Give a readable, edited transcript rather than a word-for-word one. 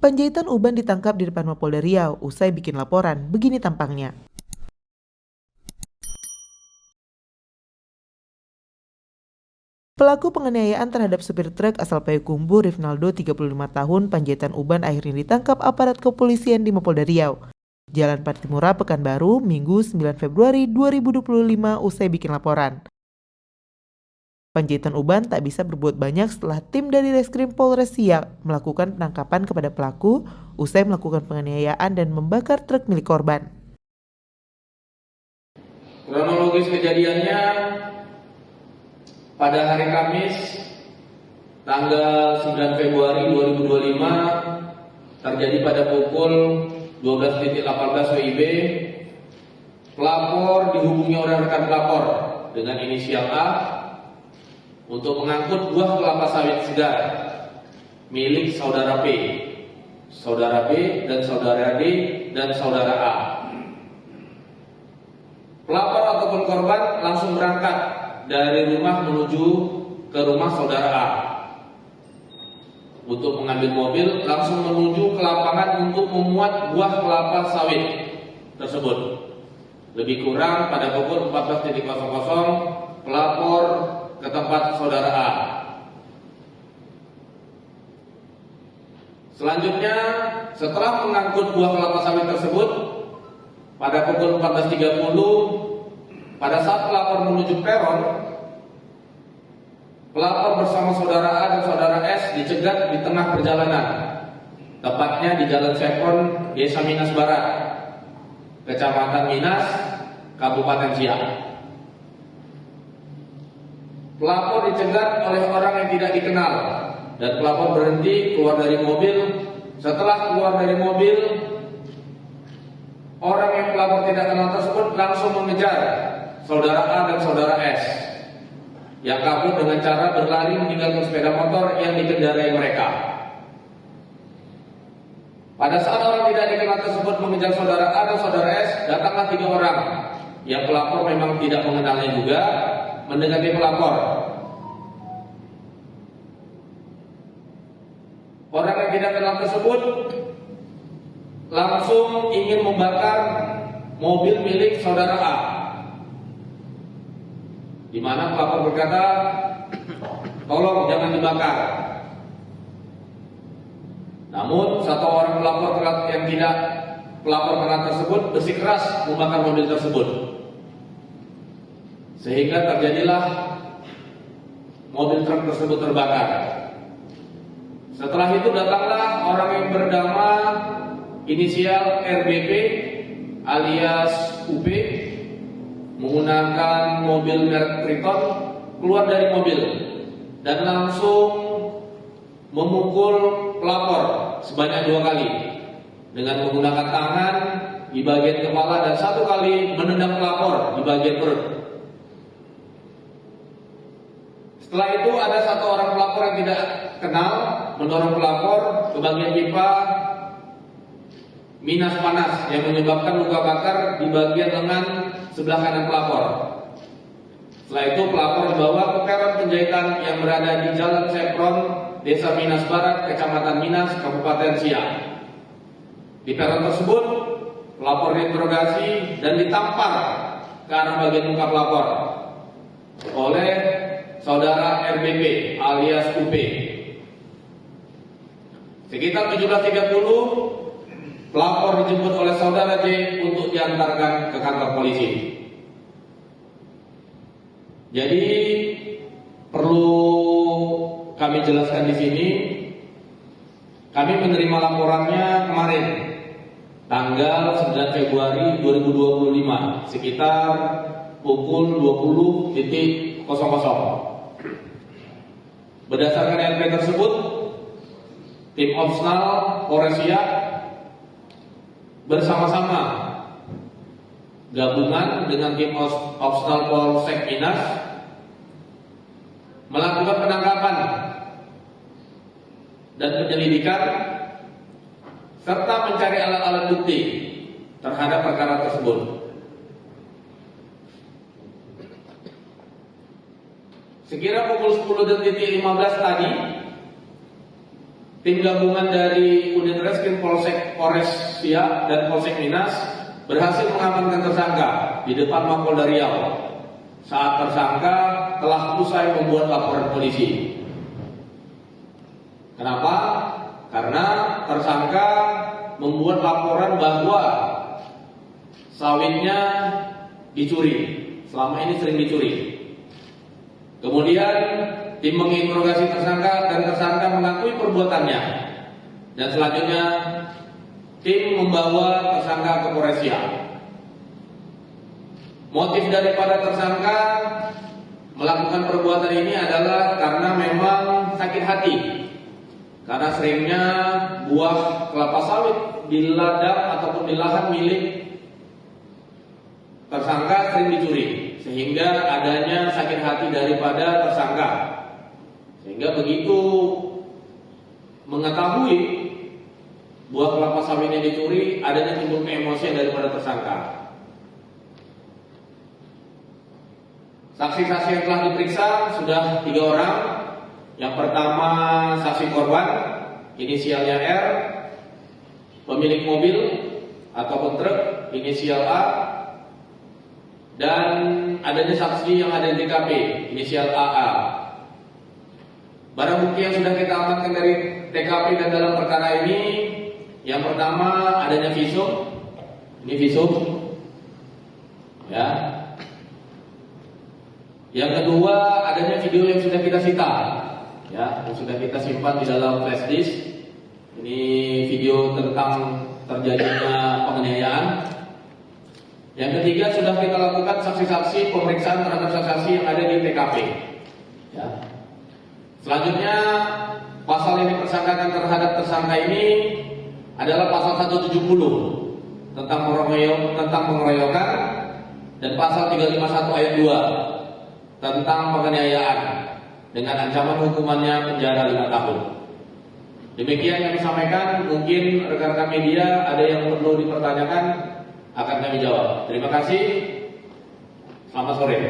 Panjaitan Uban ditangkap di depan Mapolda Riau usai bikin laporan. Begini tampangnya. Pelaku penganiayaan terhadap supir truk asal Payakumbuh Rifnaldo 35 tahun Panjaitan Uban akhirnya ditangkap aparat kepolisian di Mapolda Riau. Jalan Patimura, Pekanbaru, Minggu 9 Februari 2025 usai bikin laporan. Panjaitan Uban tak bisa berbuat banyak setelah tim dari Reskrim Polres Siak melakukan penangkapan kepada pelaku usai melakukan penganiayaan dan membakar truk milik korban. Kronologis kejadiannya pada hari Kamis tanggal 9 Februari 2025 terjadi pada pukul 12.18 WIB. Pelapor dihubungi oleh rekan pelapor dengan inisial A untuk mengangkut buah kelapa sawit segar milik saudara P, saudara B dan saudara D dan saudara A. Pelapor ataupun korban langsung berangkat dari rumah menuju ke rumah saudara A. Untuk mengambil mobil langsung menuju ke lapangan untuk memuat buah kelapa sawit tersebut. Lebih kurang pada pukul 14.00 pelapor ke tempat saudara A. Selanjutnya, setelah mengangkut buah kelapa sawit tersebut pada pukul 14.30, pada saat pelapor menuju peron, pelapor bersama saudara A dan saudara S dicegat di tengah perjalanan, tepatnya di Jalan Sepon, Desa Minas Barat, Kecamatan Minas, Kabupaten Siak. Pelapor dicegat oleh orang yang tidak dikenal dan pelapor berhenti keluar dari mobil. Setelah keluar dari mobil, orang yang pelapor tidak kenal tersebut langsung mengejar saudara A dan saudara S yang kabur dengan cara berlari meninggalkan sepeda motor yang dikendarai mereka. Pada saat orang tidak dikenal tersebut mengejar saudara A dan saudara S, datanglah 3 orang yang pelapor memang tidak mengenalnya juga mendekati pelapor. Orang yang tidak kenal tersebut langsung ingin membakar mobil milik saudara A, di mana pelapor berkata, "Tolong jangan dibakar." Namun satu orang pelapor yang tidak pelapor kenal tersebut bersikeras membakar mobil tersebut, sehingga terjadilah mobil truk tersebut terbakar. Setelah itu datanglah orang yang bernama inisial RBP alias UP menggunakan mobil merek Triton keluar dari mobil dan langsung memukul pelapor sebanyak 2 kali dengan menggunakan tangan di bagian kepala dan 1 kali menendang pelapor di bagian perut. Setelah itu ada 1 orang pelapor yang tidak kenal mendorong pelapor ke bagian pipa minas panas yang menyebabkan luka bakar di bagian lengan sebelah kanan pelapor. Setelah itu pelapor dibawa ke peron penjahitan yang berada di Jalan Sepron, Desa Minas Barat, Kecamatan Minas, Kabupaten Siak. Di peron tersebut pelapor diinterogasi dan ditampar ke arah bagian muka pelapor oleh saudara RBP alias UP. Sekitar 17.30 pelapor dijemput oleh saudara J untuk diantarkan ke kantor polisi. Jadi perlu kami jelaskan di sini, kami menerima laporannya kemarin tanggal 9 Februari 2025 sekitar pukul 20.00. Berdasarkan LP tersebut, tim Opsnal Polres Siak bersama-sama gabungan dengan tim Opsnal Polsek Minas melakukan penangkapan dan penyelidikan serta mencari alat-alat bukti terhadap perkara tersebut. Sekira pukul 10.15 tadi tim gabungan dari Unit Reskrim Polsek Polres Siak dan Polsek Minas berhasil mengamankan tersangka di depan Mapolda Riau saat tersangka telah usai membuat laporan polisi. Kenapa? Karena tersangka membuat laporan bahwa sawitnya dicuri, selama ini sering dicuri. Kemudian tim menginterogasi tersangka dan tersangka mengakui perbuatannya. Dan selanjutnya tim membawa tersangka ke Polres Siak. Motif daripada tersangka melakukan perbuatan ini adalah karena memang sakit hati. Karena seringnya buah kelapa sawit di ladang ataupun di lahan milik tersangka sering dicuri, sehingga adanya sakit hati daripada tersangka. Sehingga begitu mengetahui buah kelapa sawitnya dicuri, adanya timbul keemosian daripada tersangka. Saksi-saksi yang telah diperiksa sudah 3 orang. Yang pertama saksi korban, inisialnya R, pemilik mobil ataupun truk, inisial A, dan adanya saksi yang ada di TKP, inisial AA. Barang bukti yang sudah kita amankan dari TKP dan dalam perkara ini, yang pertama adanya visum, ini visum, ya. Yang kedua adanya video yang sudah kita sita, ya, yang sudah kita simpan di dalam flash disk. Ini video tentang terjadinya penganiayaan. Yang ketiga sudah kita lakukan saksi-saksi, pemeriksaan terhadap saksi-saksi yang ada di TKP. Ya. Selanjutnya pasal yang dipersangkakan terhadap tersangka ini adalah pasal 170 tentang pengeroyokan dan pasal 351 ayat 2 tentang penganiayaan dengan ancaman hukumannya penjara 5 tahun. Demikian yang disampaikan. Mungkin rekan-rekan media ada yang perlu dipertanyakan, akan kami jawab. Terima kasih. Selamat sore.